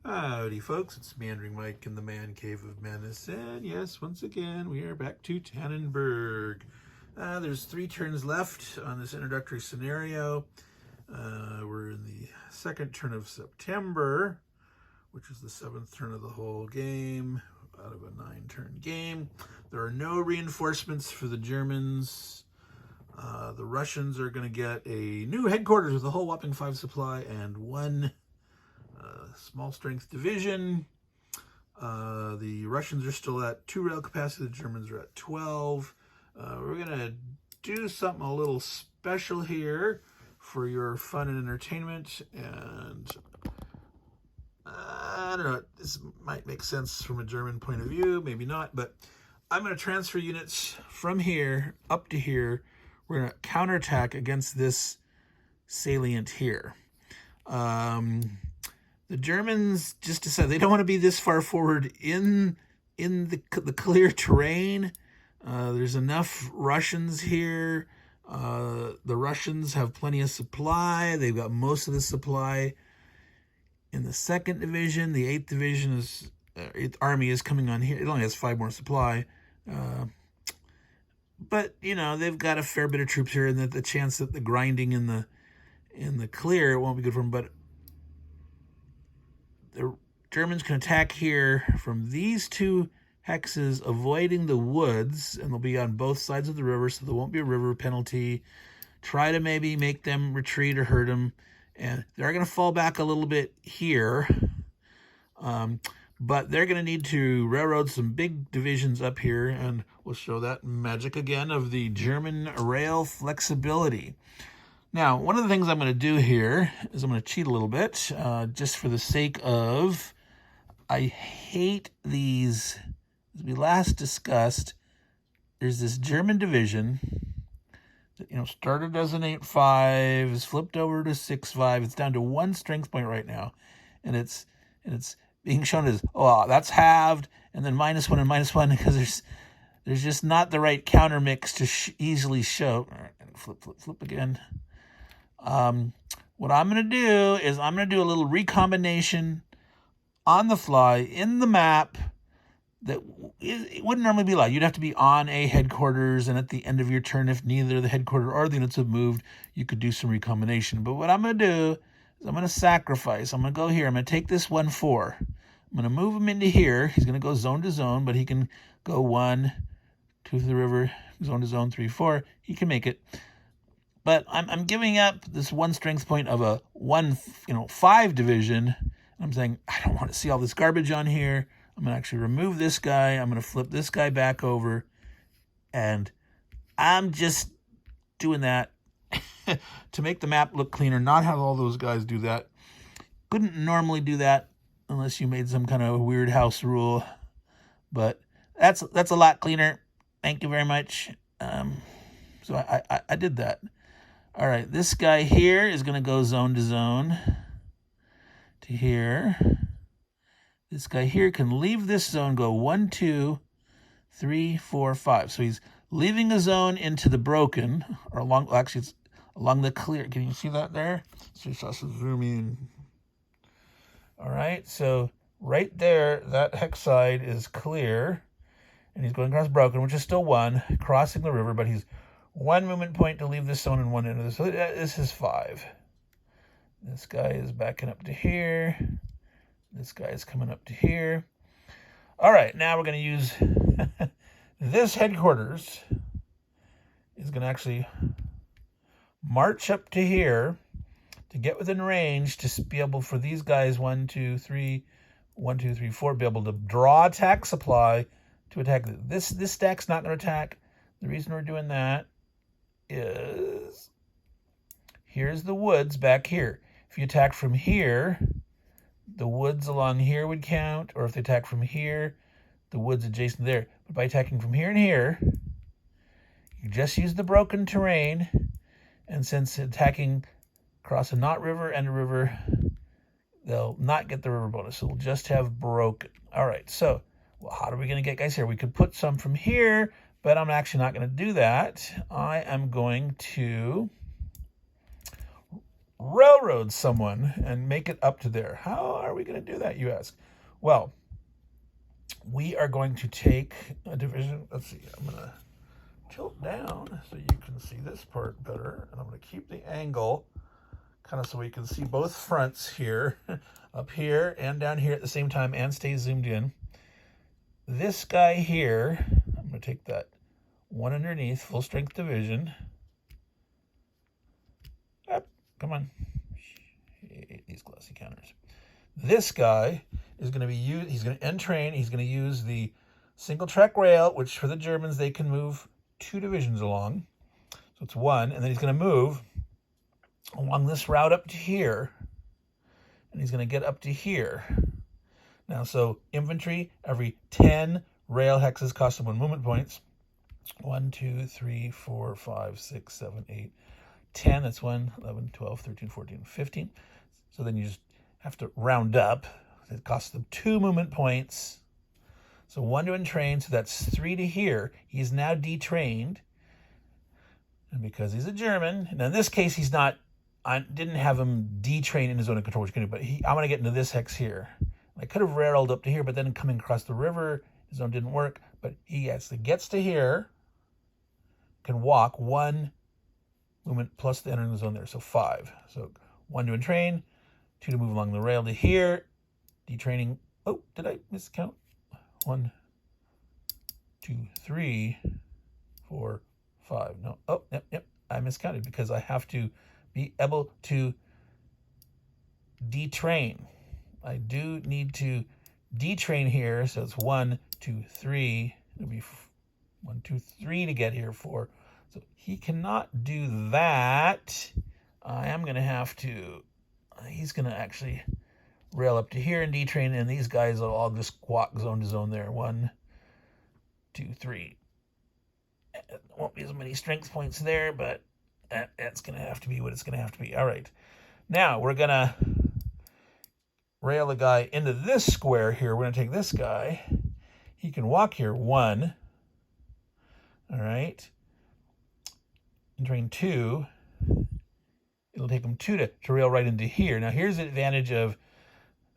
Howdy folks, it's Meandering Mike in the Man Cave of Menace, and yes, once again, we are back to Tannenberg. There's 3 turns left on this introductory scenario. We're in the second turn of September, which is the 7th turn of the whole game, out of a 9-turn game. There are no reinforcements for the Germans. The Russians are going to get a new headquarters with a whole whopping 5 supply and 1 small strength division. The Russians are still at 2 rail capacity. The Germans are at 12. We're going to do something a little special here for your fun and entertainment. And I don't know, this might make sense from a German point of view, maybe not, but I'm going to transfer units from here up to here. We're going to counterattack against this salient here. The Germans just decided they don't want to be this far forward in the clear terrain. There's enough Russians here. The Russians have plenty of supply. They've got most of the supply in the 2nd Division. The 8th Division is 8th Army is coming on here. It only has 5 more supply. But you know, they've got a fair bit of troops here, and that the chance that the grinding in the clear won't be good for them. But the Germans can attack here from these 2 hexes, avoiding the woods, and they'll be on both sides of the river, so there won't be a river penalty. Try to maybe make them retreat or hurt them, and they're going to fall back a little bit here, but they're going to need to railroad some big divisions up here, and we'll show that magic again of the German rail flexibility. Now, one of the things I'm going to do here is I'm going to cheat a little bit, just for the sake of, I hate these, as we last discussed, there's this German division that, started as an 8-5, is flipped over to 6-5, it's down to 1 strength point right now, and it's being shown as, oh, that's halved, and then -1 and -1, because there's just not the right counter mix to easily show. All right, flip again. What I'm going to do is I'm going to do a little recombination on the fly in the map that it wouldn't normally be allowed. You'd have to be on a headquarters, and at the end of your turn, if neither the headquarters or the units have moved, you could do some recombination. But what I'm going to do is I'm going to sacrifice. I'm going to go here. I'm going to take this 1-4. I'm going to move him into here. He's going to go zone to zone, but he can go 1, 2 to the river, zone to zone, 3, 4. He can make it. But I'm giving up this 1 strength point of a 5 division. I'm saying, I don't want to see all this garbage on here. I'm going to actually remove this guy. I'm going to flip this guy back over. And I'm just doing that to make the map look cleaner, not have all those guys do that. Couldn't normally do that unless you made some kind of weird house rule. But that's a lot cleaner. Thank you very much. So I did that. All right, this guy here is going to go zone to zone to here. This guy here can leave this zone, go 1, 2, 3, 4, 5. So he's leaving a zone into the broken, or actually it's along the clear. Can you see that there? So just zoom in. All right, so right there, that hex side is clear, and he's going across broken, which is still 1, crossing the river, but he's 1 movement point to leave this zone and 1 into this. So this is 5. This guy is backing up to here. This guy is coming up to here. All right, now we're going to use this headquarters is going to actually march up to here to get within range to be able for these guys 1, 2, 3, 1, 2, 3, 4 be able to draw attack supply to attack. This stack's not going to attack. The reason we're doing that is here's the woods back here. If you attack from here, the woods along here would count, or if they attack from here, the woods adjacent there. But by attacking from here and here, you just use the broken terrain, and since attacking across a not river and a river, they'll not get the river bonus. So we'll just have broken. All right, so well, how are we going to get guys here? We could put some from here, but I'm actually not going to do that. I am going to railroad someone and make it up to there. How are we going to do that, you ask? Well, we are going to take a division. Let's see, I'm going to tilt down so you can see this part better. And I'm going to keep the angle kind of so we can see both fronts here, up here and down here at the same time, and stay zoomed in. This guy here, I'm going to take that one underneath, full strength division. Up, come on. These glassy counters. This guy is going to be used, he's going to end train, he's going to use the single track rail, which for the Germans, they can move 2 divisions along. So it's 1, and then he's going to move along this route up to here, and he's going to get up to here. Now, so infantry, every 10 rail hexes cost them 1 movement points. 1, 2, 3, 4, 5, 6, 7, 8, 10. That's 1, 11, 12, 13, 14, 15. So then you just have to round up. It costs them 2 movement points. So 1 to entrain, so that's 3 to here. He's now detrained. And because he's a German, and in this case, he's not, I didn't have him detrain in his zone of control, which can do, but I'm going to get into this hex here. I could have railroaded up to here, but then coming across the river, his zone didn't work. But he gets to here, can walk 1 movement plus the entering the zone there, so 5. So 1 to entrain, 2 to move along the rail to here, detraining. Oh, did I miscount? 1, 2, 3, 4, 5. No. Oh, yep. I miscounted because I have to be able to detrain. I do need to detrain here, so it's 1, 2, 3. It'll be 1, 2, 3 to get here, 4. So he cannot do that. I am going to have to. He's going to actually rail up to here and detrain, and these guys will all just walk zone to zone there. 1, 2, 3. There won't be as many strength points there, but that's going to have to be what it's going to have to be. All right. Now we're going to rail the guy into this square here. We're going to take this guy. He can walk here 1. All right. And train 2. It'll take them 2 to rail right into here. Now here's the advantage of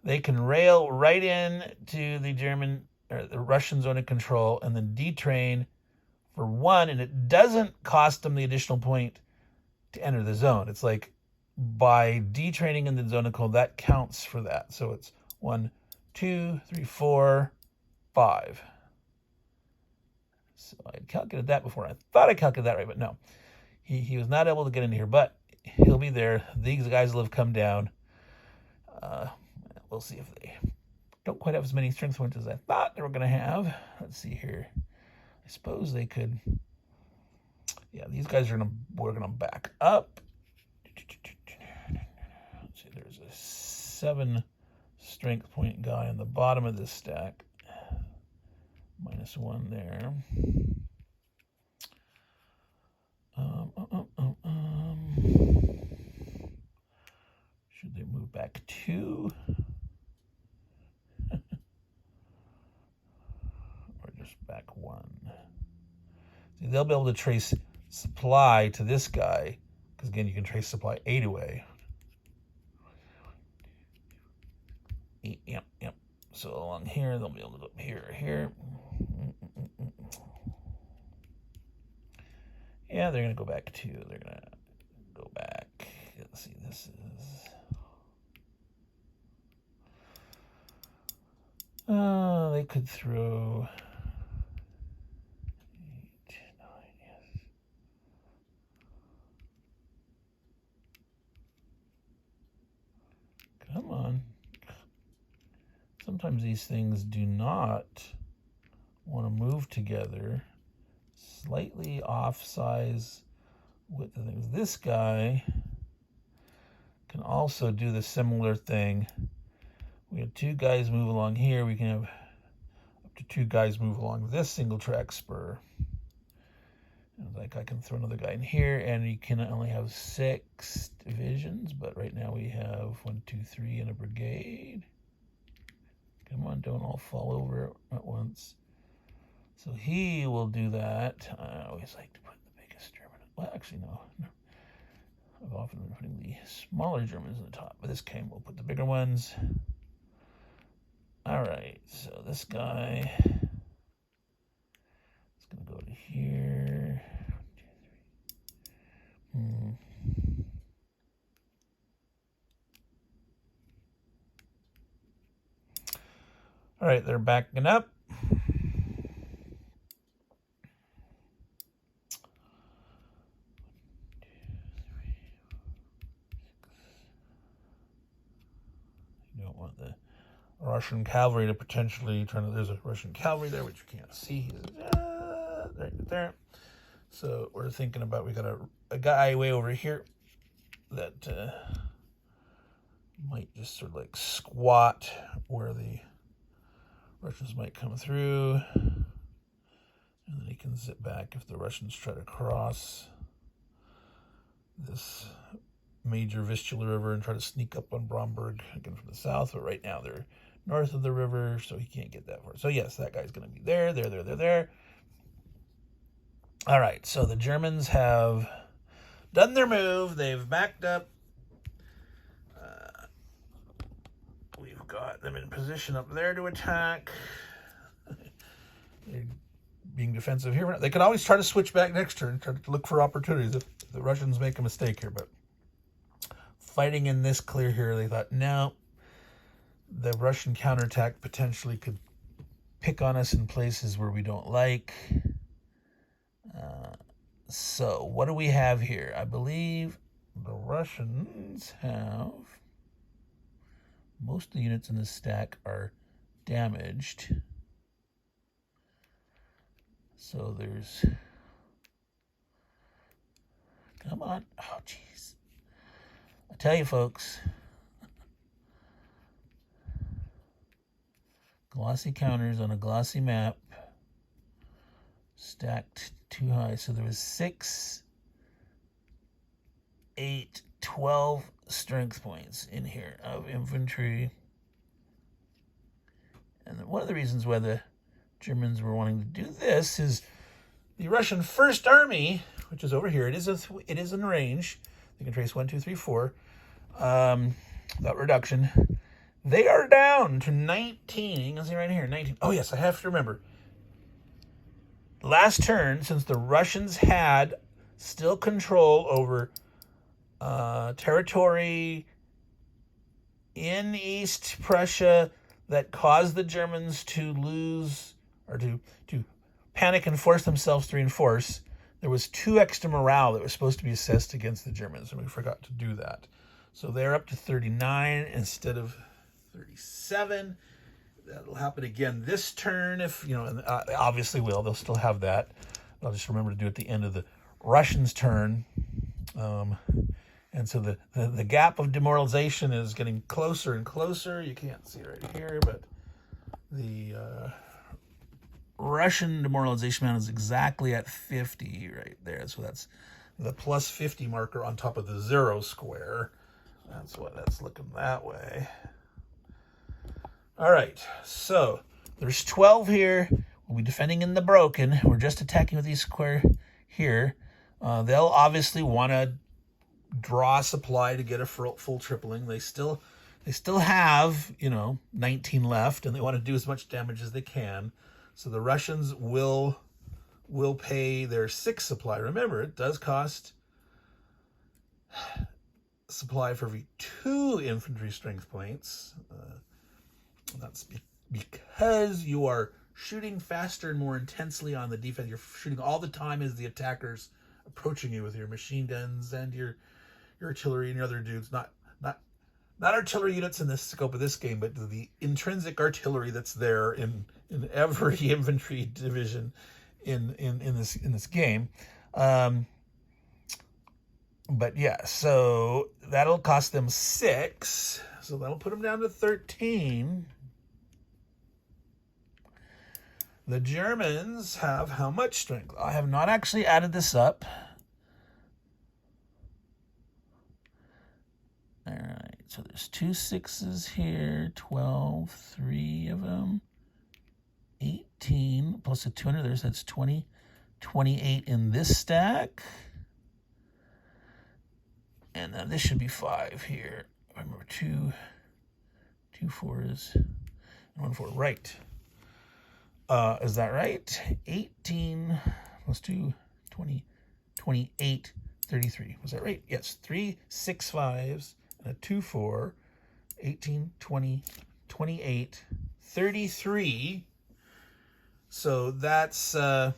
they can rail right in to the German or the Russian zone of control and then detrain for 1, and it doesn't cost them the additional point to enter the zone. It's like by detraining in the zone of control, that counts for that. So it's 1, 2, 3, 4, 5. So I calculated that before. I thought I calculated that right, but no. He was not able to get into here, but he'll be there. These guys will have come down. We'll see if they don't quite have as many strength points as I thought they were going to have. Let's see here. I suppose they could. Yeah, these guys we're going to back up. Let's see, there's a 7 strength point guy on the bottom of this stack. -1 there. Should they move back 2? Or just back 1? See, they'll be able to trace supply to this guy, because again, you can trace supply 8 away. Yep. So along here, they'll be able to go up here. Yeah, they're going to go back 2. They're going to go back. Let's see, this is... they could throw... 8, 9, yes. Come on. Sometimes these things do not want to move together. Slightly off size with the things. This guy can also do the similar thing. We have 2 guys move along here. We can have up to 2 guys move along this single track spur. And like I can throw another guy in here, and you can only have 6 divisions, but right now we have 1, 2, 3 in a brigade. Come on, don't all fall over at once. So he will do that. I always like to put the biggest German. Well, actually, no. I've often been putting the smaller Germans in the top, but this came, we'll put the bigger ones. All right, so this guy is going to go to here. 1, 2, 3. All right, they're backing up. You don't want the Russian cavalry to potentially try to. There's a Russian cavalry there, which you can't see. Right there. So we're thinking about, we got a guy way over here that might just sort of like squat where the Russians might come through, and then he can sit back if the Russians try to cross this major Vistula River and try to sneak up on Bromberg again from the south. But right now they're north of the river, so he can't get that far. So yes, that guy's going to be there. All right, so the Germans have done their move. They've backed up. We've got them in position up there to attack. They're being defensive here. They could always try to switch back next turn, try to look for opportunities if the Russians make a mistake here. But fighting in this clear here, they thought, no, the Russian counterattack potentially could pick on us in places where we don't like. So what do we have here? I believe the Russians have, most of the units in the stack are damaged. So there's, come on. Oh, jeez. I tell you, folks, glossy counters on a glossy map, stacked too high. So there was 6, 8, 12 strength points in here of infantry. And one of the reasons why the Germans were wanting to do this is the Russian First Army, which is over here. It is in range. You can trace 1, 2, 3, 4. That reduction. They are down to 19. You can see right here, 19. Oh yes, I have to remember. Last turn, since the Russians had still control over territory in East Prussia that caused the Germans to lose or to panic and force themselves to reinforce, there was 2 extra morale that was supposed to be assessed against the Germans, and we forgot to do that. So they're up to 39 instead of 37. That'll happen again this turn if, and obviously they'll still have that. I'll just remember to do it at the end of the Russians' turn. And so the gap of demoralization is getting closer and closer. You can't see it right here, but the Russian demoralization amount is exactly at 50 right there. So that's the plus 50 marker on top of the 0 square. That's why that's looking that way. All right, so there's 12 here. We'll be defending in the broken. We're just attacking with these square here. They'll obviously want to draw supply to get a full tripling. They still have 19 left, and they want to do as much damage as they can. So the Russians will pay their 6 supply. Remember, it does cost supply for every 2 infantry strength points. That's because you are shooting faster and more intensely on the defense. You're shooting all the time as the attackers approaching you with your machine guns and your artillery and your other dudes. Not artillery units in the scope of this game, but the intrinsic artillery that's there in every infantry division in this game. But yeah, so that'll cost them 6. So that'll put them down to 13. The Germans have how much strength? I have not actually added this up. All right, so there's 2 6s here, 12, 3 of them, 18, plus a 200 there, so that's 20, 28 in this stack. And then this should be 5 here. Remember, two 4s, and 1 4. Right. Is that right? 18 plus 2, 20, 28, 33. Was that right? Yes. 3 6 5s and a 2 4. 18, 20, 28, 33. So that's that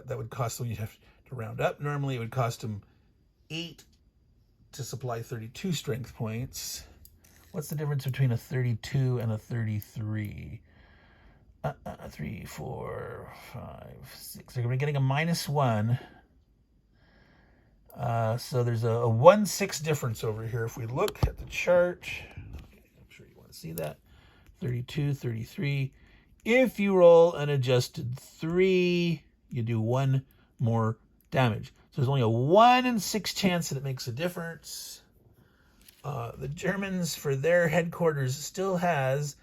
would cost them. You'd have to round up. Normally, it would cost them 8 to supply 32 strength points. What's the difference between a 32 and a 33? 3, 4, 5, 6. They're going to be getting a -1. So there's a 1/6 difference over here. If we look at the chart, I'm sure you want to see that. 32, 33. If you roll an adjusted 3, you do 1 more damage. So there's only a 1 in 6 chance that it makes a difference. The Germans, for their headquarters, still has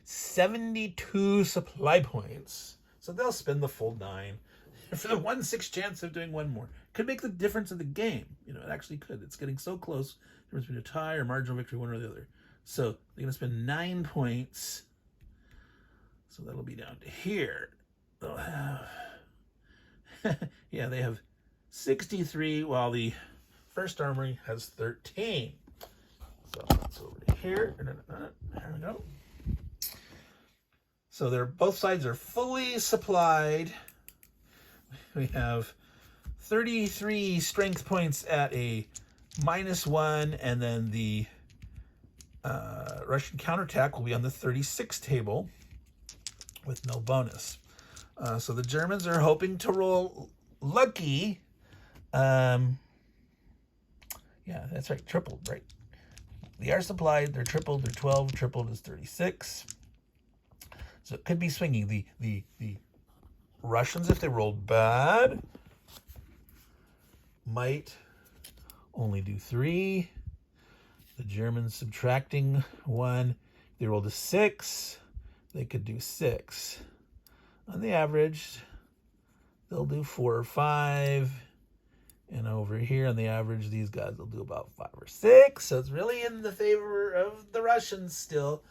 72 supply points. So they'll spend the full 9 for the 1 in 6 chance of doing 1 more. Could make the difference in the game. You know, it actually could. It's getting so close. Difference between a tie or marginal victory, one or the other. So they're going to spend 9 points. So that'll be down to here. They'll have... yeah, they have 63, while the first armory has 13. So that's over here. There we go. So they're both sides are fully supplied. We have 33 strength points at a -1, and then the Russian counterattack will be on the 36 table with no bonus. So the Germans are hoping to roll lucky. Yeah, that's right, tripled, right? They are supplied, they're tripled, they're 12, tripled is 36. So it could be swinging. The Russians, if they rolled bad, might only do 3. The Germans subtracting 1. If they rolled a 6, they could do 6. On the average, they'll do 4 or 5. And over here on the average, these guys will do about 5 or 6. So it's really in the favor of the Russians still.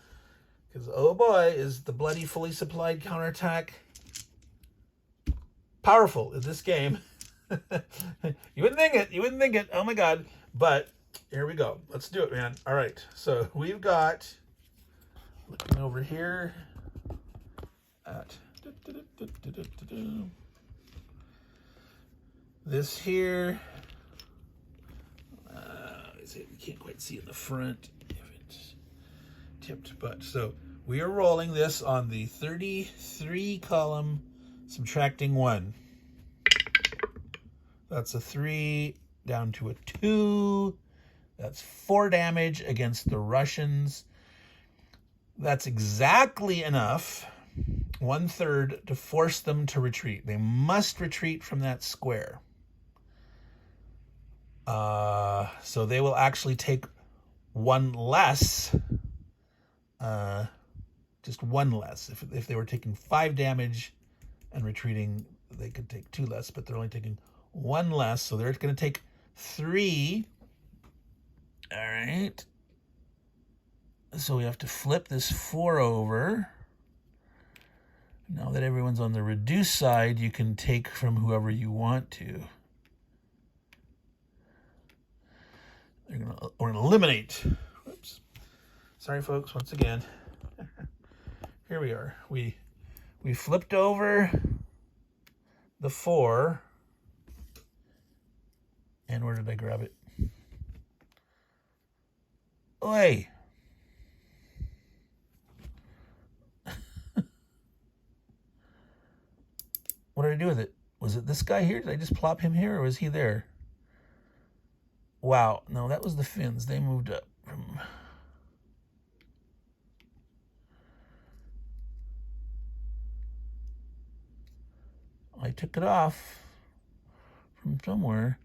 Because, oh boy, is the bloody fully supplied counterattack powerful in this game. You wouldn't think it. You wouldn't think it. Oh my God. But here we go. Let's do it, man. All right. So we've got, looking over here at this here. You can't quite see in the front if it's tipped, but so we are rolling this on the 33 column, subtracting 1. That's a 3 down to a 2. That's 4 damage against the Russians. That's exactly enough, 1/3, to force them to retreat. They must retreat from that square. So they will actually take 1 less, just 1 less. If they were taking 5 damage and retreating, they could take 2 less, but they're only taking 1 less, so they're going to take 3. All right. So we have to flip this 4 over. Now that everyone's on the reduced side, you can take from whoever you want to. We're going to eliminate. Whoops. Sorry, folks, once again. Here we are. We flipped over the 4. And where did I grab it? Oi! What did I do with it? Was it this guy here? Did I just plop him here, or was he there? Wow. No, that was the Finns. They moved up from... I took it off from somewhere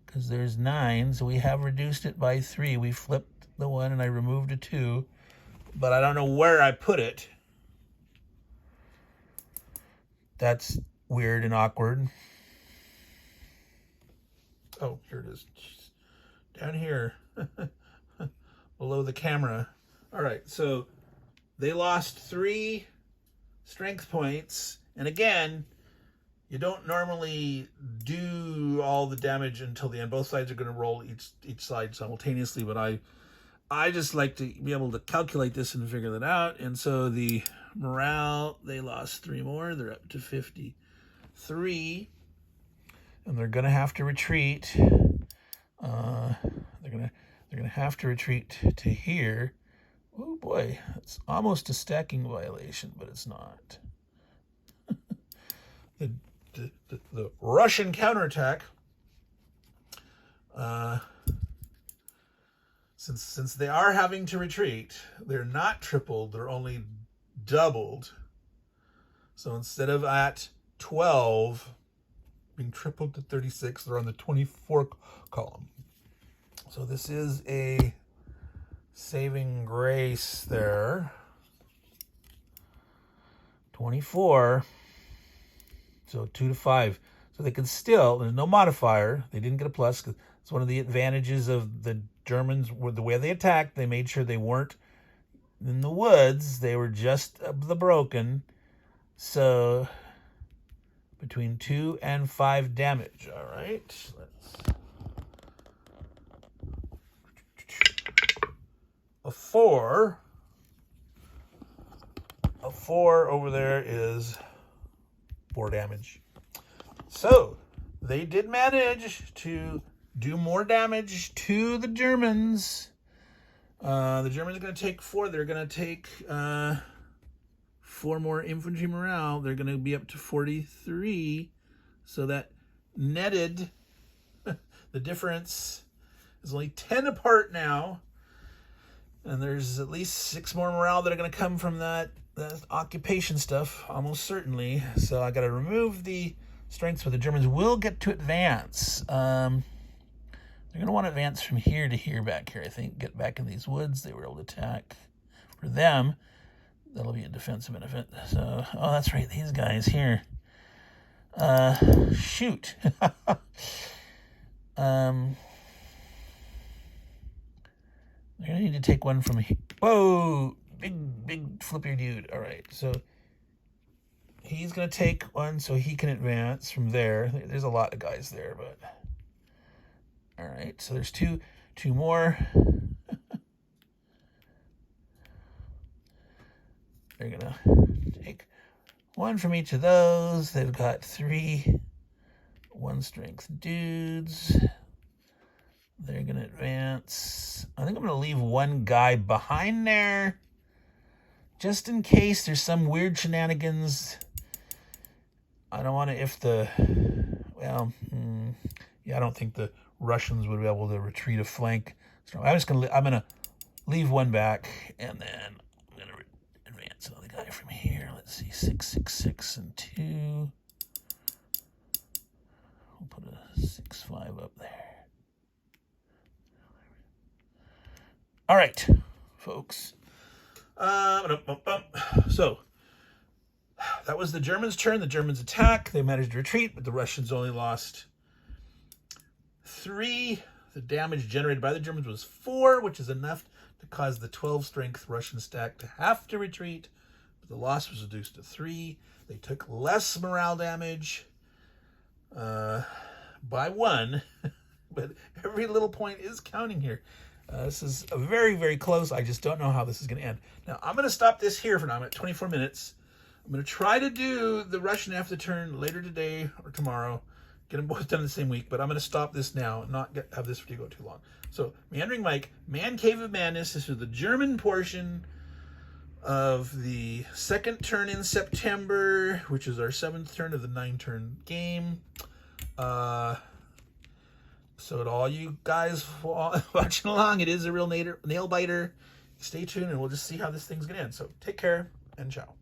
because there's 9, so we have reduced it by 3. We flipped the 1 and I removed a 2, but I don't know where I put it. That's weird and awkward. Oh, here it is. Jeez. Down here. Below the camera. All right, so they lost 3 strength points. And again, you don't normally do all the damage until the end. Both sides are going to roll each side simultaneously, but I just like to be able to calculate this and figure that out. And so the morale, they lost 3 more. They're up to 53. And they're going to have to retreat. They're gonna have to retreat to here. Oh boy, it's almost a stacking violation, but it's not. the Russian counterattack. Since they are having to retreat, they're not tripled, they're only doubled. So instead of at 12 being tripled to 36, they're on the 24 column. So this is a saving grace there. 24. So 2 to 5. So they can still, there's no modifier. They didn't get a plus. It's one of the advantages of the Germans, with the way they attacked. They made sure they weren't in the woods. They were just the broken. So between 2 and 5 damage. All right. A 4 over there is 4 damage. So they did manage to do more damage to the Germans. The Germans are going to take 4. They're going to take 4 more infantry morale. They're going to be up to 43. So that netted, the difference is only 10 apart now. And there's at least 6 more morale that are going to come from that occupation stuff, almost certainly. So I got to remove the strengths, but the Germans will get to advance. They're going to want to advance from here to here, back here, I think. Get back in these woods. They were able to attack. For them, that'll be a defensive benefit. So, oh, that's right, these guys here. Shoot. They're going to need to take one from here. Whoa! Big flipper dude. All right, so he's going to take one so he can advance from there. There's a lot of guys there, but... All right, so there's two more. They're going to take one from each of those. They've got 3 1-strength dudes. They're going to advance. I think I'm going to leave one guy behind there, just in case there's some weird shenanigans. I don't want to, I don't think the Russians would be able to retreat a flank. So I'm going to leave one back, and then I'm going to advance another guy from here. Let's see, 6, 6, 6, and 2. We'll put a 6, 5 up there. All right, folks. So that was the Germans' turn. The Germans attack. They managed to retreat, but the Russians only lost 3. The damage generated by the Germans was 4, which is enough to cause the 12-strength Russian stack to have to retreat. But the loss was reduced to 3. They took less morale damage by 1, but every little point is counting here. This is a very, very close. I just don't know how this is going to end. Now, I'm going to stop this here for now. I'm at 24 minutes. I'm going to try to do the Russian after turn later today or tomorrow. Get them both done in the same week, but I'm going to stop this now and not have this video go too long. So, Meandering Mike, Man Cave of Madness. This is the German portion of the 2nd turn in September, which is our 7th turn of the 9-turn game. So to all you guys watching along, it is a real nail biter. Stay tuned, and we'll just see how this thing's going to end. So take care, and ciao.